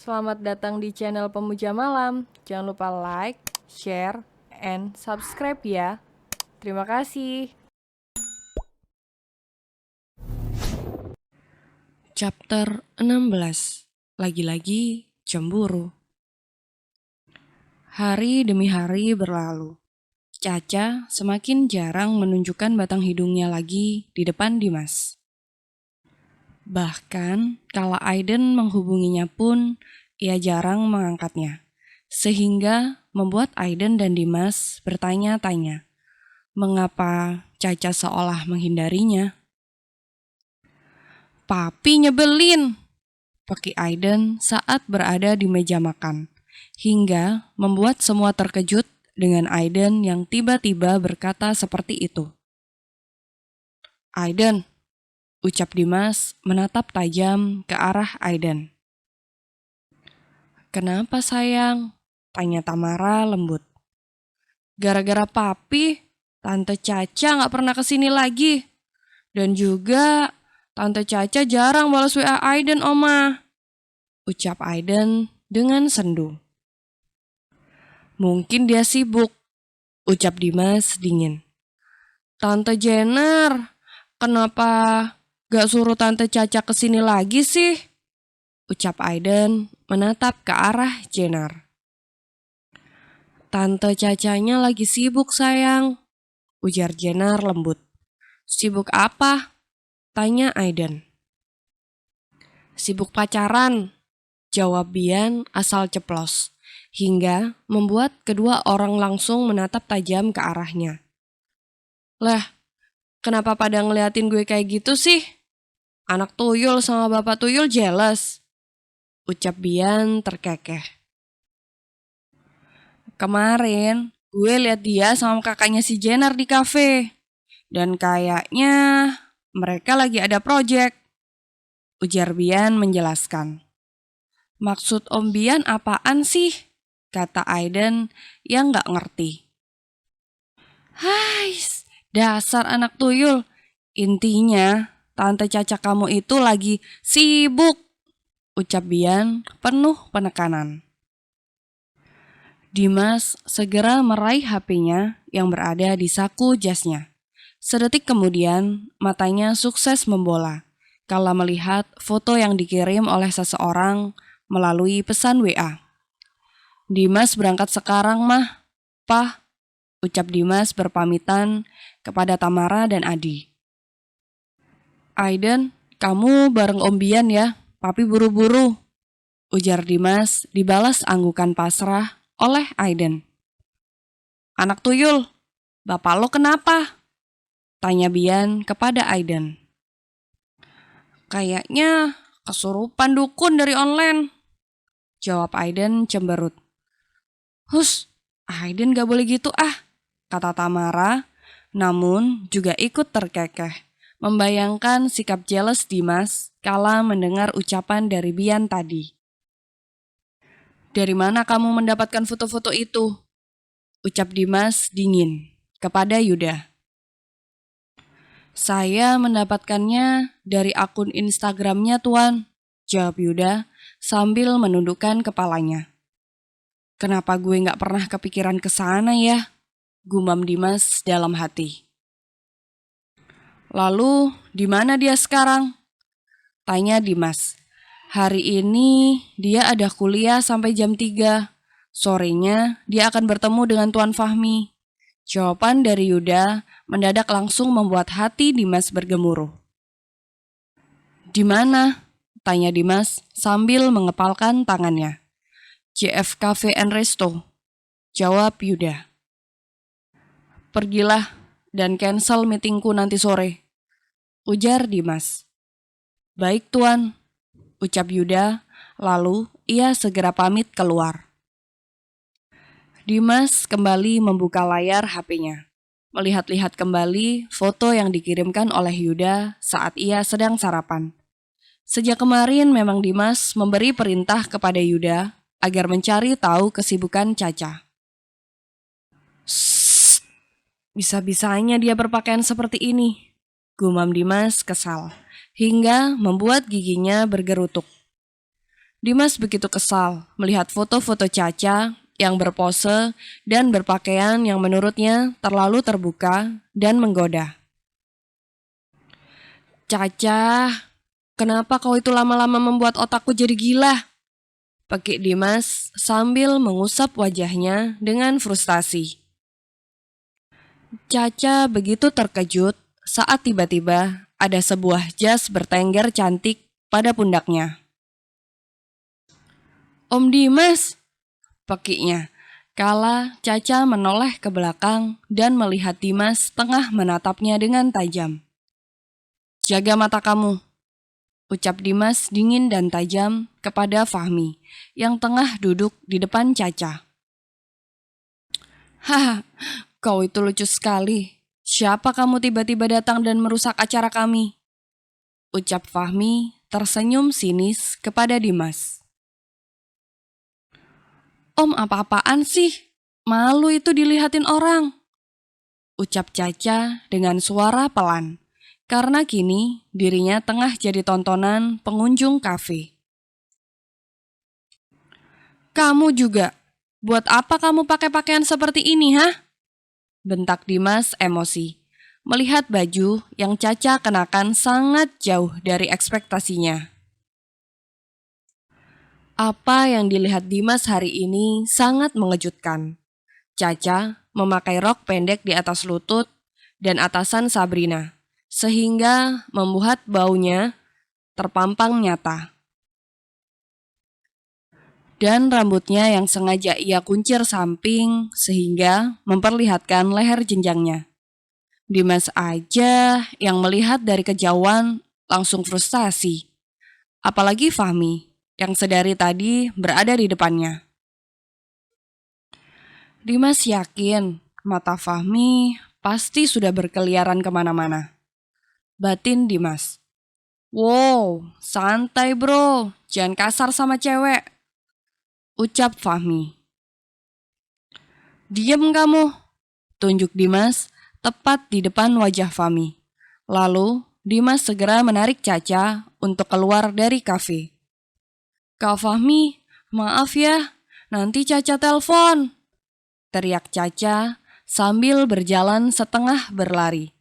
Selamat datang di channel Pemuja Malam. Jangan lupa like, share, and subscribe ya. Terima kasih. Chapter 16. Lagi-lagi cemburu. Hari demi hari berlalu. Caca semakin jarang menunjukkan batang hidungnya lagi di depan Dimas. Bahkan kala Aiden menghubunginya pun, ia jarang mengangkatnya. Sehingga membuat Aiden dan Dimas bertanya-tanya, mengapa Caca seolah menghindarinya. Papi nyebelin, peki Aiden saat berada di meja makan, hingga membuat semua terkejut dengan Aiden yang tiba-tiba berkata seperti itu. Aiden, ucap Dimas menatap tajam ke arah Aiden. Kenapa sayang? Tanya Tamara lembut. Gara-gara papi, Tante Caca gak pernah kesini lagi. Dan juga Tante Caca jarang balas WA Aiden, Oma, ucap Aiden dengan sendu. Mungkin dia sibuk, ucap Dimas dingin. Tante Jenner, kenapa gak suruh Tante Caca kesini lagi sih? Ucap Aiden menatap ke arah Jenner. Tante Cacanya lagi sibuk sayang, ujar Jenner lembut. Sibuk apa? Tanya Aiden. Sibuk pacaran, jawab Bian asal ceplos, hingga membuat kedua orang langsung menatap tajam ke arahnya. Lah, kenapa pada ngeliatin gue kayak gitu sih? Anak tuyul sama bapak tuyul jealous, ucap Bian terkekeh. Kemarin, gue lihat dia sama kakaknya si Jenner di kafe. Dan kayaknya mereka lagi ada project, ujar Bian menjelaskan. Maksud Om Bian apaan sih? Kata Aiden yang gak ngerti. Hai, dasar anak tuyul. Intinya, Tante Caca kamu itu lagi sibuk, ucap Bian penuh penekanan. Dimas segera meraih HP-nya yang berada di saku jasnya. Sedetik kemudian, matanya sukses membola kala melihat foto yang dikirim oleh seseorang melalui pesan WA. Dimas berangkat sekarang mah, Pah, ucap Dimas berpamitan kepada Tamara dan Adi. Aiden, kamu bareng Om Bian ya, papi buru-buru, ujar Dimas dibalas anggukan pasrah oleh Aiden. Anak tuyul, bapak lo kenapa? Tanya Bian kepada Aiden. Kayaknya kesurupan dukun dari online, jawab Aiden cemberut. Hus, Aiden gak boleh gitu kata Tamara, namun juga ikut terkekeh, membayangkan sikap jealous Dimas kala mendengar ucapan dari Bian tadi. Dari mana kamu mendapatkan foto-foto itu? Ucap Dimas dingin kepada Yuda. Saya mendapatkannya dari akun Instagramnya Tuan, jawab Yuda sambil menundukkan kepalanya. Kenapa gue gak pernah kepikiran ke sana ya? Gumam Dimas dalam hati. Lalu, di mana dia sekarang? Tanya Dimas. Hari ini dia ada kuliah sampai jam 3. Sorenya dia akan bertemu dengan Tuan Fahmi. Jawaban dari Yuda mendadak langsung membuat hati Dimas bergemuruh. Di mana? Tanya Dimas sambil mengepalkan tangannya. JF Cafe and Resto, jawab Yuda. Pergilah dan cancel meetingku nanti sore, ujar Dimas. Baik Tuan, ucap Yuda, lalu ia segera pamit keluar. Dimas kembali membuka layar HP-nya, melihat-lihat kembali foto yang dikirimkan oleh Yuda saat ia sedang sarapan. Sejak kemarin memang Dimas memberi perintah kepada Yuda agar mencari tahu kesibukan Caca. Bisa-bisanya dia berpakaian seperti ini, gumam Dimas kesal, hingga membuat giginya bergerutuk. Dimas begitu kesal melihat foto-foto Caca yang berpose dan berpakaian yang menurutnya terlalu terbuka dan menggoda. Caca, kenapa kau itu lama-lama membuat otakku jadi gila? Pekik Dimas sambil mengusap wajahnya dengan frustasi. Caca begitu terkejut saat tiba-tiba ada sebuah jas bertengger cantik pada pundaknya. Om Dimas, pekiknya, kala Caca menoleh ke belakang dan melihat Dimas tengah menatapnya dengan tajam. Jaga mata kamu, ucap Dimas dingin dan tajam kepada Fahmi yang tengah duduk di depan Caca. Haha, kau itu lucu sekali. Siapa kamu tiba-tiba datang dan merusak acara kami? Ucap Fahmi tersenyum sinis kepada Dimas. Om apa-apaan sih? Malu itu dilihatin orang. Ucap Caca dengan suara pelan. Karena kini dirinya tengah jadi tontonan pengunjung kafe. Kamu juga, buat apa kamu pakai pakaian seperti ini, hah? Bentak Dimas emosi, melihat baju yang Caca kenakan sangat jauh dari ekspektasinya. Apa yang dilihat Dimas hari ini sangat mengejutkan. Caca memakai rok pendek di atas lutut dan atasan Sabrina, sehingga membuat baunya terpampang nyata. Dan rambutnya yang sengaja ia kuncir samping sehingga memperlihatkan leher jenjangnya. Dimas aja yang melihat dari kejauhan langsung frustasi. Apalagi Fahmi yang sedari tadi berada di depannya. Dimas yakin mata Fahmi pasti sudah berkeliaran kemana-mana. Batin Dimas. Wow, santai bro, jangan kasar sama cewek. Ucap Fahmi. Diam kamu, tunjuk Dimas tepat di depan wajah Fahmi. Lalu Dimas segera menarik Caca untuk keluar dari kafe. Kak Fahmi, maaf ya, nanti Caca telepon. Teriak Caca sambil berjalan setengah berlari,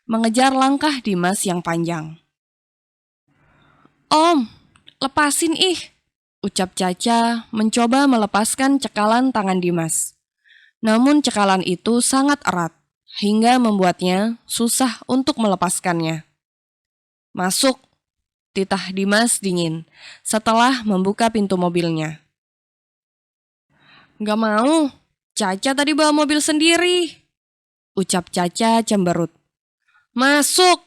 mengejar langkah Dimas yang panjang. Om, lepasin ih, ucap Caca mencoba melepaskan cekalan tangan Dimas. Namun cekalan itu sangat erat, hingga membuatnya susah untuk melepaskannya. Masuk, titah Dimas dingin setelah membuka pintu mobilnya. Gak mau, Caca tadi bawa mobil sendiri, ucap Caca cemberut. Masuk,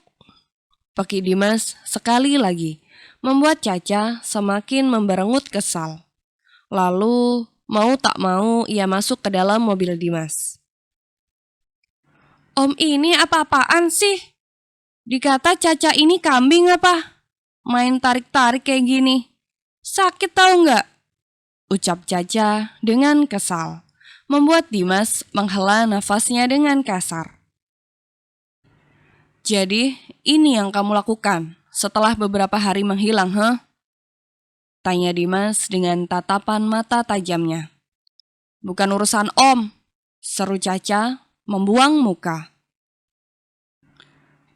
pekik Dimas sekali lagi, membuat Caca semakin memberengut kesal. Lalu, mau tak mau ia masuk ke dalam mobil Dimas. Om ini apa-apaan sih? Dikata Caca ini kambing apa? Main tarik-tarik kayak gini. Sakit tahu nggak? Ucap Caca dengan kesal, membuat Dimas menghela nafasnya dengan kasar. Jadi, ini yang kamu lakukan setelah beberapa hari menghilang, huh? Tanya Dimas dengan tatapan mata tajamnya. Bukan urusan om, seru Caca membuang muka.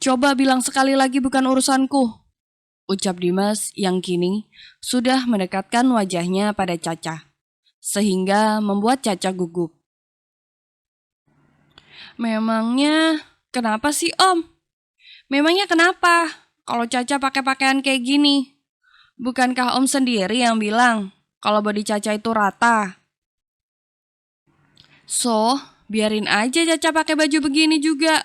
Coba bilang sekali lagi bukan urusanku, ucap Dimas yang kini sudah mendekatkan wajahnya pada Caca, sehingga membuat Caca gugup. Memangnya kenapa sih om? Memangnya kenapa kalau Caca pakai pakaian kayak gini? Bukankah om sendiri yang bilang kalau body Caca itu rata? So, biarin aja Caca pakai baju begini juga.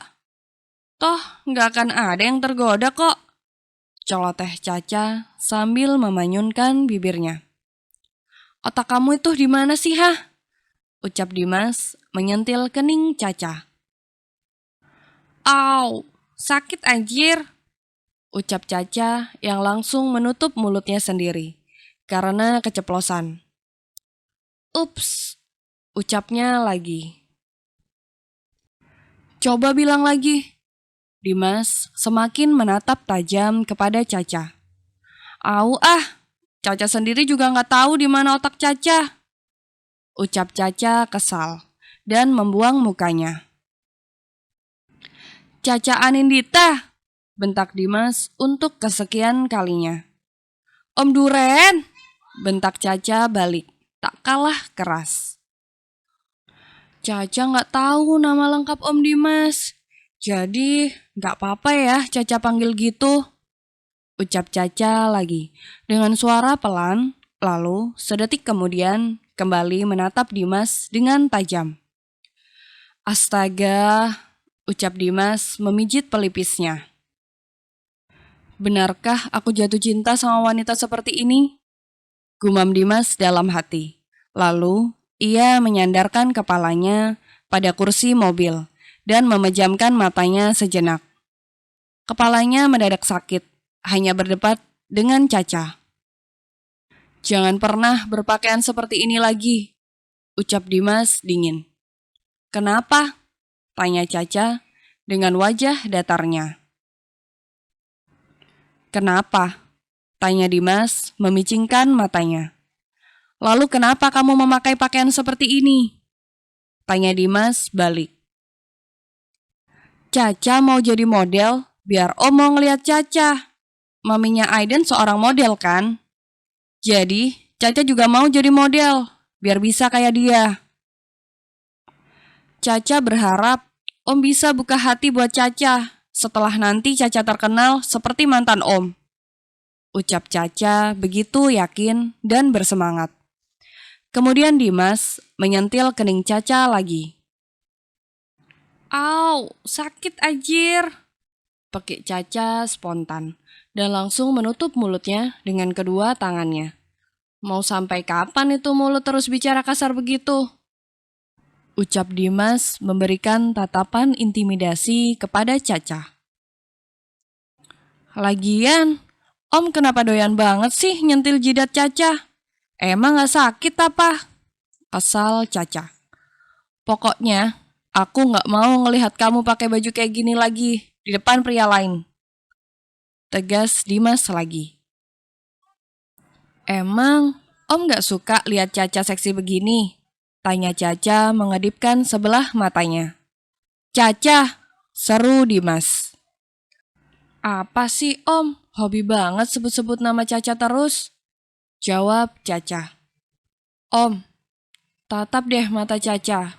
Toh, nggak akan ada yang tergoda kok. Celoteh Caca sambil memanyunkan bibirnya. Otak kamu itu di mana sih, hah? Ucap Dimas menyentil kening Caca. Au, sakit anjir. Ucap Caca yang langsung menutup mulutnya sendiri karena keceplosan. Ups, ucapnya lagi. Coba bilang lagi. Dimas semakin menatap tajam kepada Caca. Au ah, Caca sendiri juga nggak tahu di mana otak Caca. Ucap Caca kesal dan membuang mukanya. Caca Anindita, bentak Dimas untuk kesekian kalinya. Om Duren, bentak Caca balik, tak kalah keras. Caca nggak tahu nama lengkap Om Dimas, jadi nggak apa-apa ya Caca panggil gitu. Ucap Caca lagi, dengan suara pelan, lalu sedetik kemudian kembali menatap Dimas dengan tajam. Astaga, ucap Dimas memijit pelipisnya. Benarkah aku jatuh cinta sama wanita seperti ini? Gumam Dimas dalam hati. Lalu, ia menyandarkan kepalanya pada kursi mobil dan memejamkan matanya sejenak. Kepalanya mendadak sakit, hanya berdebat dengan Caca. Jangan pernah berpakaian seperti ini lagi, ucap Dimas dingin. Kenapa? Tanya Caca dengan wajah datarnya. Kenapa? Tanya Dimas memicingkan matanya. Lalu kenapa kamu memakai pakaian seperti ini? Tanya Dimas balik. Caca mau jadi model, biar Om mau ngeliat Caca. Maminya Aiden seorang model kan? Jadi, Caca juga mau jadi model, biar bisa kayak dia. Caca berharap Om bisa buka hati buat Caca setelah nanti Caca terkenal seperti mantan Om. Ucap Caca begitu yakin dan bersemangat. Kemudian Dimas menyentil kening Caca lagi. Au, sakit anjir. Pekik Caca spontan dan langsung menutup mulutnya dengan kedua tangannya. Mau sampai kapan itu mulut terus bicara kasar begitu? Ucap Dimas memberikan tatapan intimidasi kepada Caca. Lagian, Om kenapa doyan banget sih nyentil jidat Caca? Emang gak sakit apa? Kesal Caca. Pokoknya, aku gak mau ngelihat kamu pakai baju kayak gini lagi di depan pria lain. Tegas Dimas lagi. Emang Om gak suka lihat Caca seksi begini? Tanya Caca mengedipkan sebelah matanya. Caca, seru Dimas. Apa sih Om? Hobi banget sebut-sebut nama Caca terus. Jawab Caca. Om, tatap deh mata Caca.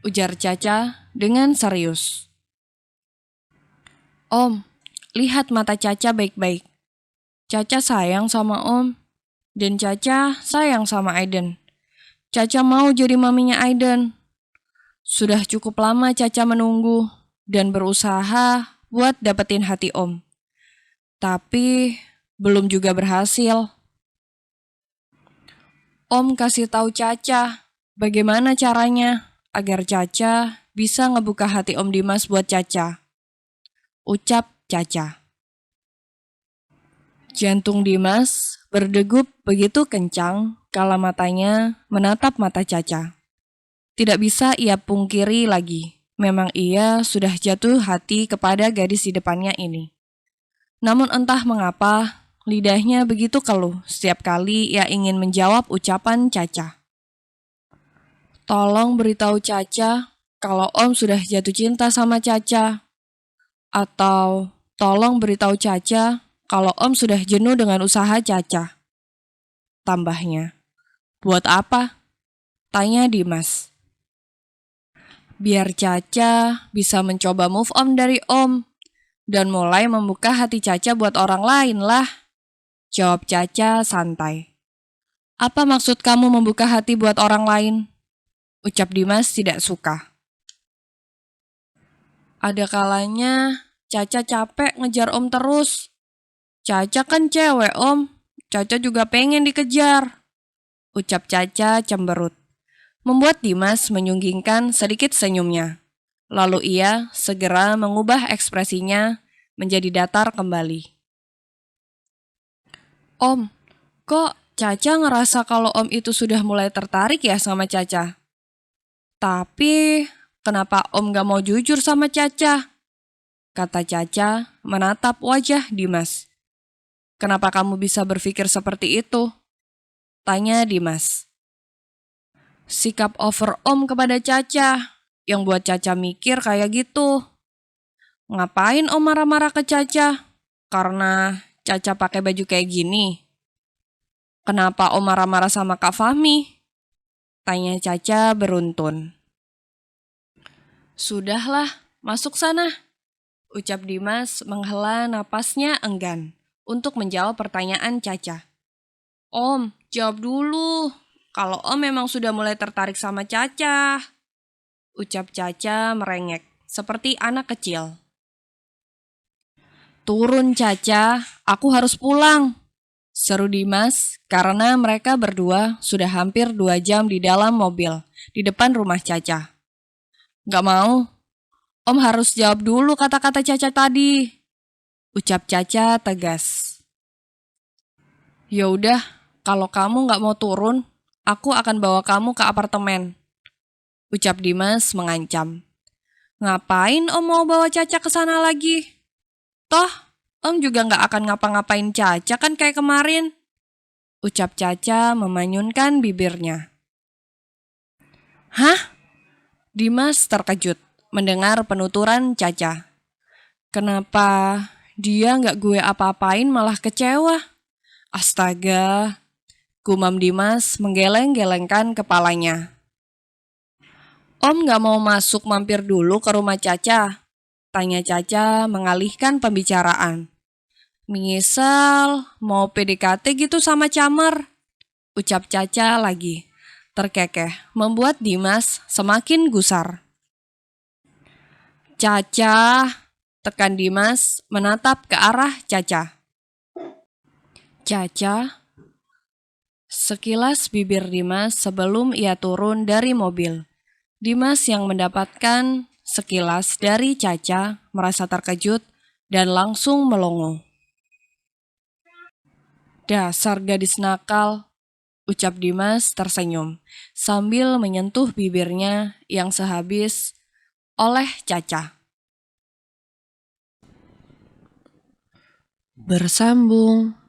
Ujar Caca dengan serius. Om, lihat mata Caca baik-baik. Caca sayang sama Om. Dan Caca sayang sama Aiden. Caca mau jadi maminya Aiden. Sudah cukup lama Caca menunggu dan berusaha buat dapetin hati Om. Tapi belum juga berhasil. Om kasih tahu Caca bagaimana caranya agar Caca bisa ngebuka hati Om Dimas buat Caca. Ucap Caca. Jantung Dimas berdegup begitu kencang kala matanya menatap mata Caca. Tidak bisa ia pungkiri lagi, memang ia sudah jatuh hati kepada gadis di depannya ini. Namun entah mengapa, lidahnya begitu keluh setiap kali ia ingin menjawab ucapan Caca. Tolong beritahu Caca kalau Om sudah jatuh cinta sama Caca. Atau tolong beritahu Caca kalau Om sudah jenuh dengan usaha Caca. Tambahnya. Buat apa? Tanya Dimas. Biar Caca bisa mencoba move on dari Om dan mulai membuka hati Caca buat orang lain lah. Jawab Caca santai. Apa maksud kamu membuka hati buat orang lain? Ucap Dimas tidak suka. Ada kalanya Caca capek ngejar Om terus. Caca kan cewek Om, Caca juga pengen dikejar. Ucap Caca cemberut. Membuat Dimas menyunggingkan sedikit senyumnya. Lalu ia segera mengubah ekspresinya menjadi datar kembali. Om, kok Caca ngerasa kalau Om itu sudah mulai tertarik ya sama Caca? Tapi kenapa Om gak mau jujur sama Caca? Kata Caca menatap wajah Dimas. Kenapa kamu bisa berpikir seperti itu? Tanya Dimas. Sikap over Om kepada Caca yang buat Caca mikir kayak gitu. Ngapain Om marah-marah ke Caca? Karena Caca pakai baju kayak gini. Kenapa Om marah-marah sama Kak Fahmi? Tanya Caca beruntun. Sudahlah, masuk sana. Ucap Dimas menghela napasnya enggan untuk menjawab pertanyaan Caca. Om, jawab dulu. Kalau Om memang sudah mulai tertarik sama Caca. Ucap Caca merengek, seperti anak kecil. Turun Caca, aku harus pulang. Seru Dimas karena mereka berdua sudah hampir 2 jam di dalam mobil di depan rumah Caca. Gak mau. Om harus jawab dulu kata-kata Caca tadi. Ucap Caca tegas. Ya udah, kalau kamu gak mau turun, aku akan bawa kamu ke apartemen. Ucap Dimas mengancam. Ngapain Om mau bawa Caca ke sana lagi? Toh, Om juga gak akan ngapa-ngapain Caca kan kayak kemarin. Ucap Caca memanyunkan bibirnya. Hah? Dimas terkejut mendengar penuturan Caca. Kenapa dia gak gue apa-apain malah kecewa? Astaga, gumam Dimas menggeleng-gelengkan kepalanya. Om gak mau masuk mampir dulu ke rumah Caca? Tanya Caca mengalihkan pembicaraan. Misal mau PDKT gitu sama Camer. Ucap Caca lagi. Terkekeh membuat Dimas semakin gusar. Caca, tekan Dimas menatap ke arah Caca. Caca, sekilas bibir Dimas sebelum ia turun dari mobil. Dimas yang mendapatkan sekilas dari Caca merasa terkejut dan langsung melongo. Dasar gadis nakal, ucap Dimas tersenyum sambil menyentuh bibirnya yang sehabis oleh Caca. Bersambung.